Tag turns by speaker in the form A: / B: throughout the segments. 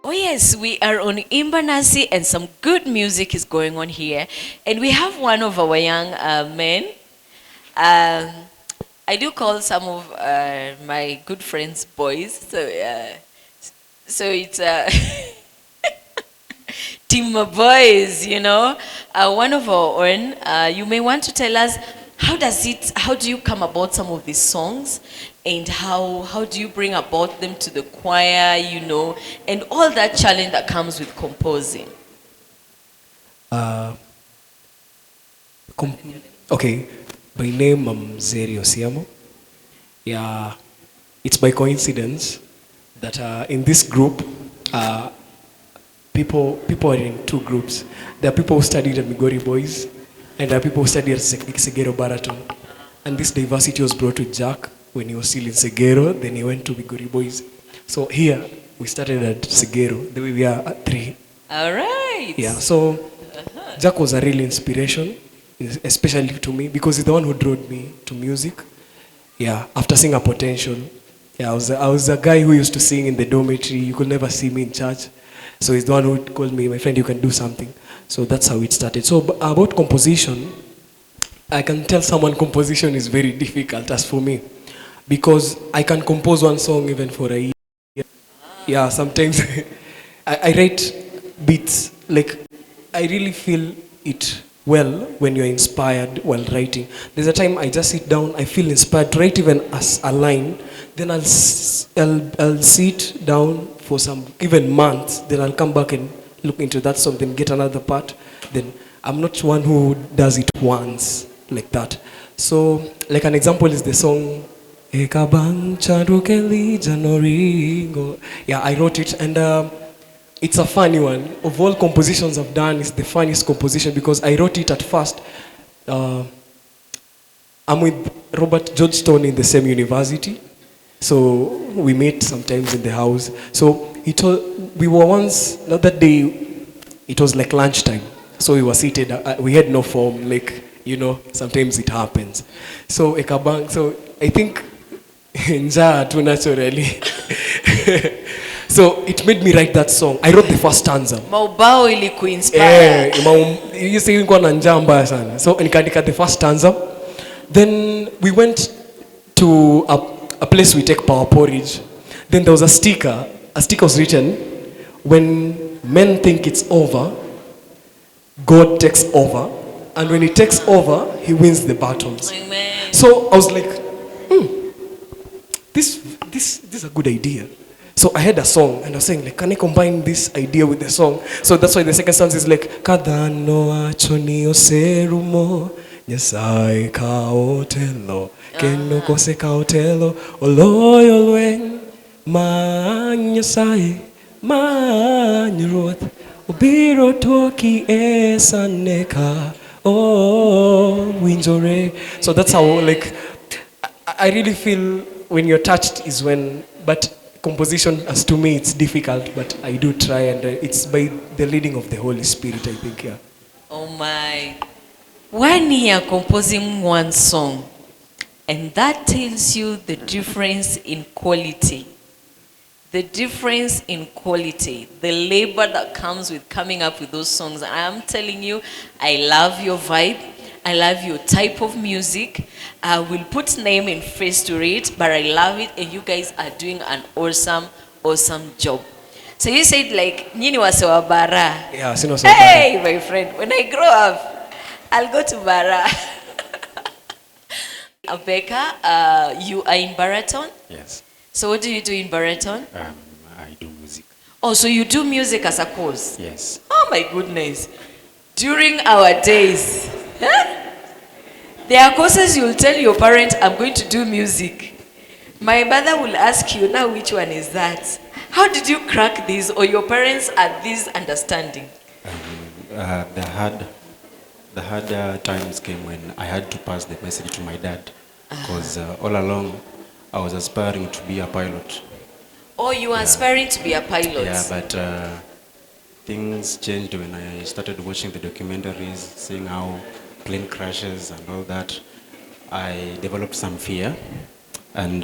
A: Oh yes, we are on Imba Nasi and some good music is going on here. And we have one of our young men. Um, I do call some of my good friends boys. So it's team of boys, one of our own. You may want to tell us how do you come about some of these songs, and how do you bring about them to the choir, and all that challenge that comes with composing.
B: Uh, com- okay, by name I'm Zeri Osiamo. Yeah, it's by coincidence that in this group, uh, people are in two groups. There are people who studied at Migori Boys, and there are people who studied at Segero Baraton. And this diversity was brought to Jack when he was still in Segero, then he went to Migori Boys. So here, we started at Segero, the way we are at 3.
A: All right.
B: Yeah, so Jack was a real inspiration, especially to me, because he's the one who drove me to music. Yeah, after seeing a potential. Yeah, I was a guy who used to sing in the dormitory. You could never see me in church. So he's the one who called me, my friend, you can do something. So that's how it started. So about composition, I can tell someone composition is very difficult as for me. Because I can compose one song even for a year. Yeah, sometimes I write beats. Like, I really feel it well when you're inspired while writing. There's a time I just sit down, I feel inspired to write even as a line. Then I'll sit down for some even months. Then I'll come back and look into that song, then get another part. Then I'm not one who does it once like that. So, like an example is the song Ekabang Chadukeli Janoringo. Yeah, I wrote it, and it's a funny one. Of all compositions I've done, it's the funniest composition because I wrote it at first. I'm with Robert Georgetown in the same university. So we meet sometimes in the house. So we were once, not that day, it was like lunchtime. So we were seated, we had no form, sometimes it happens. So Ekabang, so I think njaa too naturally. So it made me write that song. I wrote the first stanza.
A: Maubao ilikuinspire.
B: You say nilikuwa na njaa mbaya sana. So nikaandika the first stanza. Then we went to a place we take power porridge. Then there was a sticker. A sticker was written, when men think it's over, God takes over. And when he takes over, he wins the battles.
A: Amen.
B: So I was like, this is a good idea. So I had a song and I was saying, like, can I combine this idea with the song? So that's why the second stanza is like, Kadano achoni oserumo nyasai kaotelo keno kose kaotelo oloyo lwen manyasai manyroth obiro toki esaneka winjore. So that's how, like, I really feel when you're touched is when, but composition, as to me, it's difficult, but I do try, and it's by the leading of the Holy Spirit, I think, yeah.
A: Oh my. 1 year composing one song, and that tells you the difference in quality. The difference in quality, the labor that comes with coming up with those songs. And I'm telling you, I love your vibe. I love your type of music. I will put name and face to it, but I love it, and you guys are doing an awesome job. So you said, like, Nini wasewa bara.
B: Yeah, sino so
A: Hey, my friend, when I grow up, I'll go to bara. Becca, you are in Baraton?
C: Yes.
A: So what do you do in Baraton?
C: I do music.
A: Oh, so you do music as a course?
C: Yes.
A: Oh my goodness. During our days, there are courses you'll tell your parent, I'm going to do music. My mother will ask you, now which one is that? How did you crack this, or your parents are this understanding?
C: The hard times came when I had to pass the message to my dad, because all along I was aspiring to be a pilot.
A: Oh, you were aspiring to be a pilot?
C: Yeah, but things changed when I started watching the documentaries, seeing how plane crashes and all that. I developed some fear, and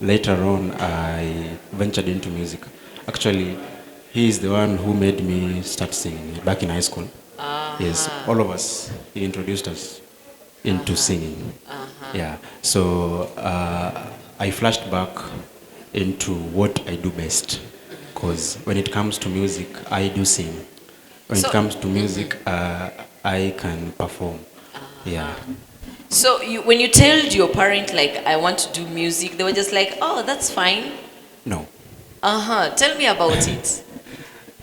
C: later on I ventured into music. Actually, he is the one who made me start singing back in high school. Yes, all of us. He introduced us into singing. Yeah. So I flashed back into what I do best. Because when it comes to music, I do sing. When it comes to music, I can perform. Yeah.
A: So when you told your parent, like, I want to do music, they were just like, oh, that's fine.
C: No.
A: Tell me about it.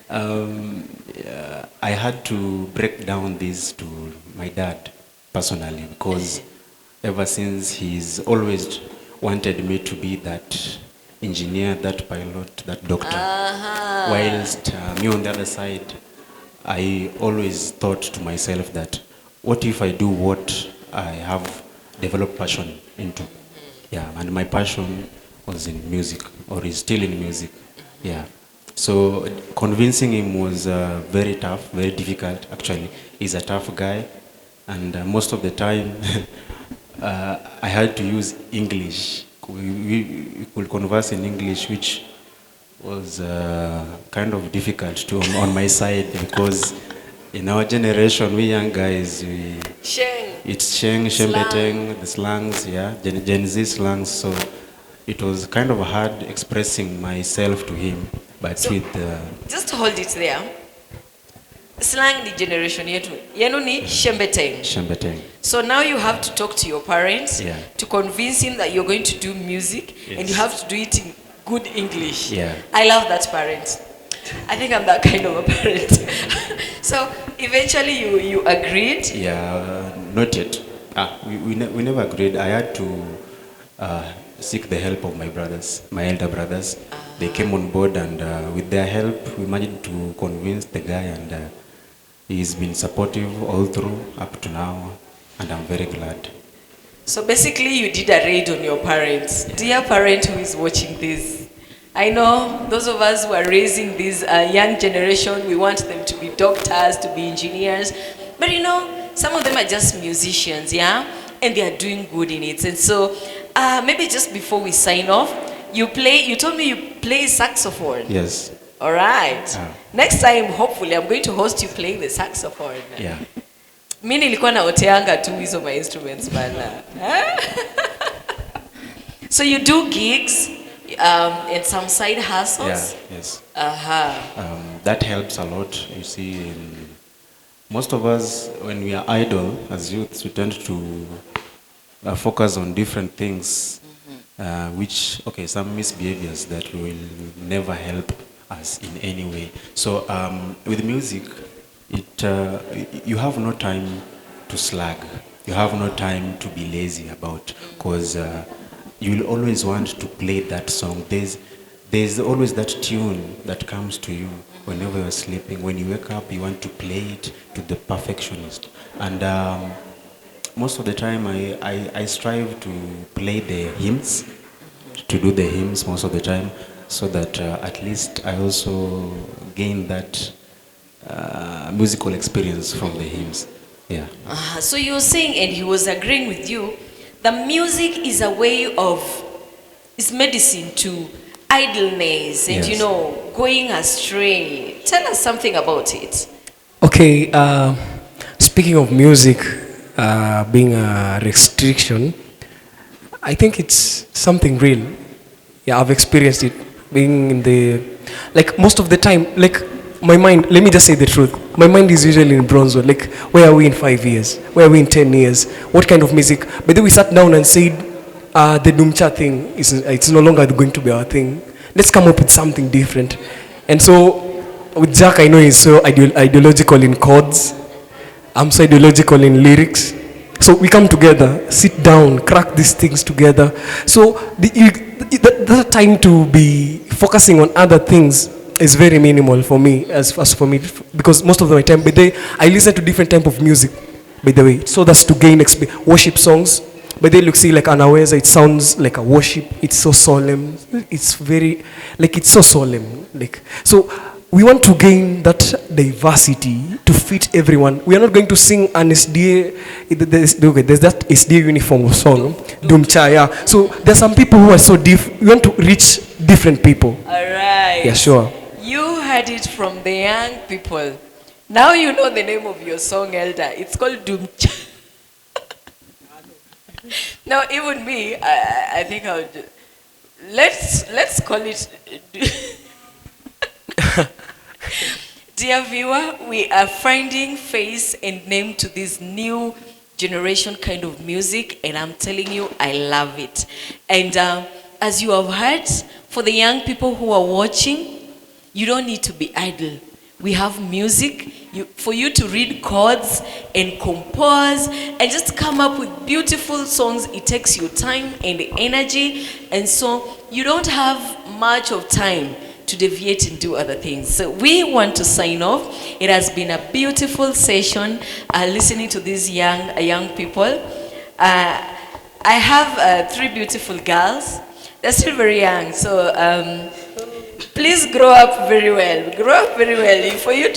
C: Yeah, I had to break down this to my dad personally because ever since he's always wanted me to be that engineer, that pilot, that doctor. Whilst me on the other side, I always thought to myself that what if I do what I have developed passion into? Yeah, and my passion was in music, or is still in music. Yeah. So convincing him was very tough, very difficult actually. He's a tough guy, and most of the time I had to use English. We could converse in English, which was kind of difficult to on my side because in our generation, we young guys, it's Sheng, Shembeteng, the slangs, yeah, Gen Z slangs. So it was kind of hard expressing myself to him, but so, with
A: just hold it there. Slang the generation yetu. Yenu ni Shembeteng.
C: Shembeteng.
A: So now you have to talk to your parents to convince him that you're going to do music, and you have to do it in good English.
C: Yeah.
A: I love that parent. I think I'm that kind of a parent. So eventually you agreed?
C: Yeah, not yet. We never agreed. I had to seek the help of my brothers, my elder brothers. They came on board, and with their help, we managed to convince the guy, and he's been supportive all through up to now, and I'm very glad.
A: So basically you did a raid on your parents. Dear parent who is watching this, I know those of us who are raising this young generation, we want them to be doctors, to be engineers. But you know, some of them are just musicians, yeah? And they are doing good in it. And so maybe just before we sign off, you told me you play saxophone.
C: Yes.
A: All right. Next time, hopefully, I'm going to host you playing the saxophone.
C: Yeah.
A: Mimi nilikuwa naoteanga tu hizo my instruments bana. So you do gigs and some side hustles?
C: Yeah, yes. That helps a lot. You see, most of us, when we are idle as youths, we tend to focus on different things, which, okay, some misbehaviors that will never help us in any way. So with music, you have no time to slag. You have no time to be lazy about, because you will always want to play that song. There's always that tune that comes to you whenever you're sleeping. When you wake up, you want to play it to the perfectionist. And most of the time, I strive to play the hymns, to do the hymns most of the time, so that at least I also gain that musical experience from the hymns. Yeah.
A: So you were saying, and he was agreeing with you, the music is a way of, it's medicine to idleness and, you know, going astray. Tell us something about it.
B: Okay, speaking of music being a restriction, I think it's something real. Yeah, I've experienced it being in the, like most of the time, like my mind, let me just say the truth. My mind is usually in Bronzo. Like, where are we in 5 years? Where are we in 10 years? What kind of music? But then we sat down and said, the Dumcha thing, it's no longer going to be our thing. Let's come up with something different. And so, with Jack, I know he's so ideological in chords. I'm so ideological in lyrics. So we come together, sit down, crack these things together. So that time to be focusing on other things is very minimal for me, as for me, because most of my time, I listen to different type of music, by the way, so that's to gain worship songs. But they look, see, like Anaweza, it sounds like a worship. It's so solemn. It's very, like, it's so solemn. Like, so we want to gain that diversity to fit everyone. We are not going to sing an SDA, there's that SDA uniform song, Dumchaya. So there's some people who are so we want to reach different people.
A: All right.
B: Yeah, sure.
A: You heard it from the young people. Now you know the name of your song, Elder. It's called Dumcha. Now, even me, I think I would. Let's call it. Dear viewer, we are finding face and name to this new generation kind of music, and I'm telling you, I love it. And as you have heard, for the young people who are watching, you don't need to be idle. We have music for you to read chords and compose and just come up with beautiful songs. It takes your time and energy, and so you don't have much of time to deviate and do other things. So we want to sign off. It has been a beautiful session listening to these young people. I have 3 beautiful girls. They're still very young, so please grow up very well. Grow up very well for you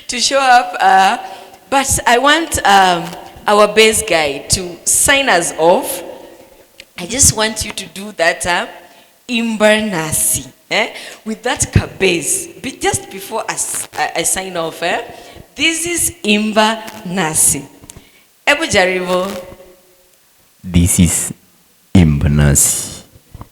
A: to show up. But I want our bass guy to sign us off. I just want you to do that Imba Nasi, with that bass. Just before I sign off, this is Imba Nasi. Ebu jaribu.
D: This is Imba Nasi.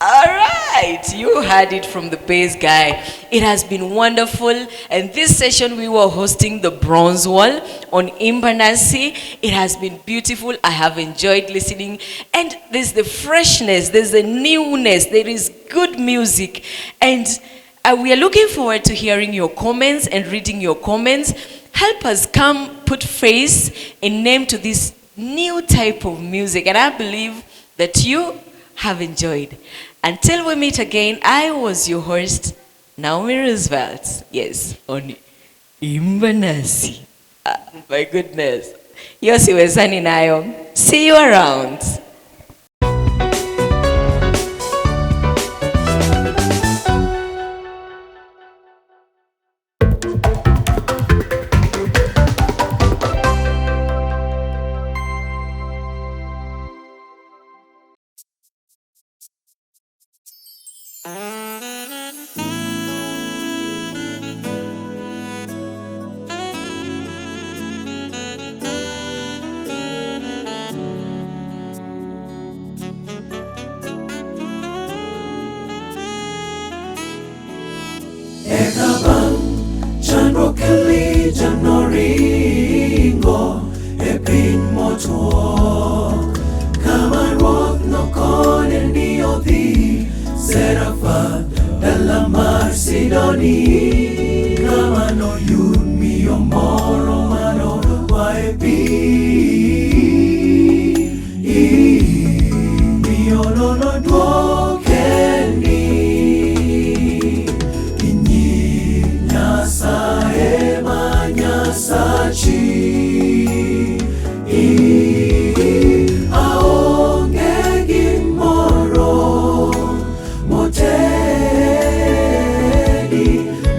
A: All right, you heard it from the bass guy. It has been wonderful, and this session we were hosting the bronze wall on Imba Nasi. It has been beautiful. I have enjoyed listening, and there's the freshness, there's the newness, there is good music, and we are looking forward to hearing your comments and reading your comments. Help us come put face and name to this new type of music, and I believe that you have enjoyed. Until we meet again, I was your host, Naomi Roosevelt. Yes, on Imba Nasi. My goodness. Yosi Wezani nayo. See you around.
E: Chandrokeli Janoringo Epin moto Kama roth no kone ni odi Serafa Dalamar Sidoni Kama no yun mi moro mano Waepi Mi ono no duokeni Sachi aonge gimoro motedi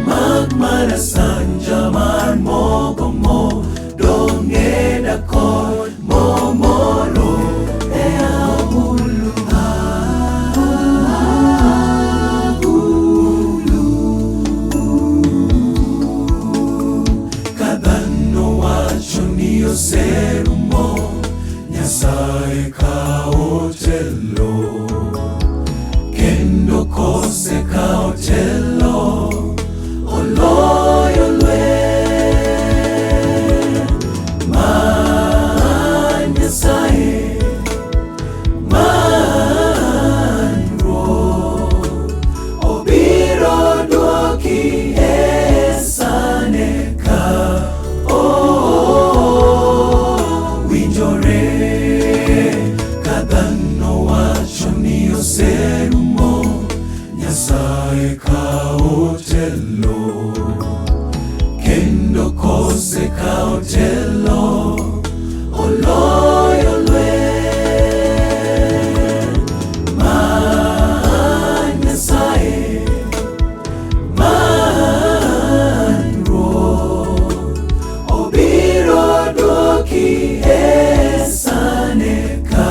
E: magmana sanja mar mogomo dongeda kod momoro e amulu serumo nyasaye kaotelo kendo kose kaotelo oloyo lwe man nyasaye man ro obiro duoki esane ka serumo nyasaye kaotelo kendo kose kaotelo oloyo lwe man nyasaye man ro obiro duoki esane ka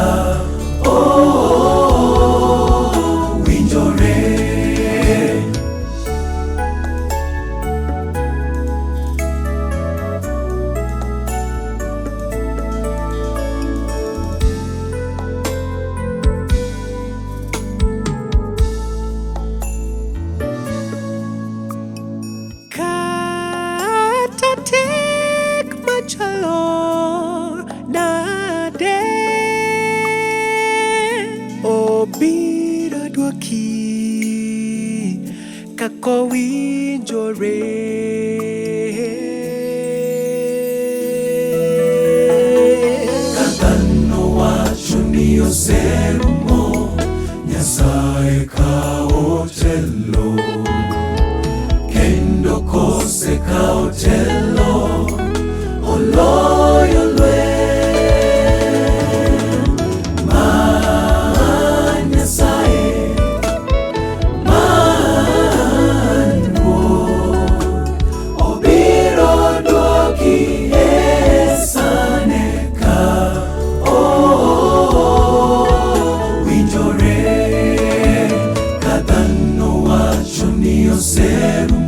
E: owinjore. Kadhano wacho ni oserumo, Nyasaye kawo telo, kendo kosekawo telo, oloyo lweny. Man Nyasaye, man Ruoth, obiro duoki e sane ka owinjore. Ka dhano wacho ni oserumo,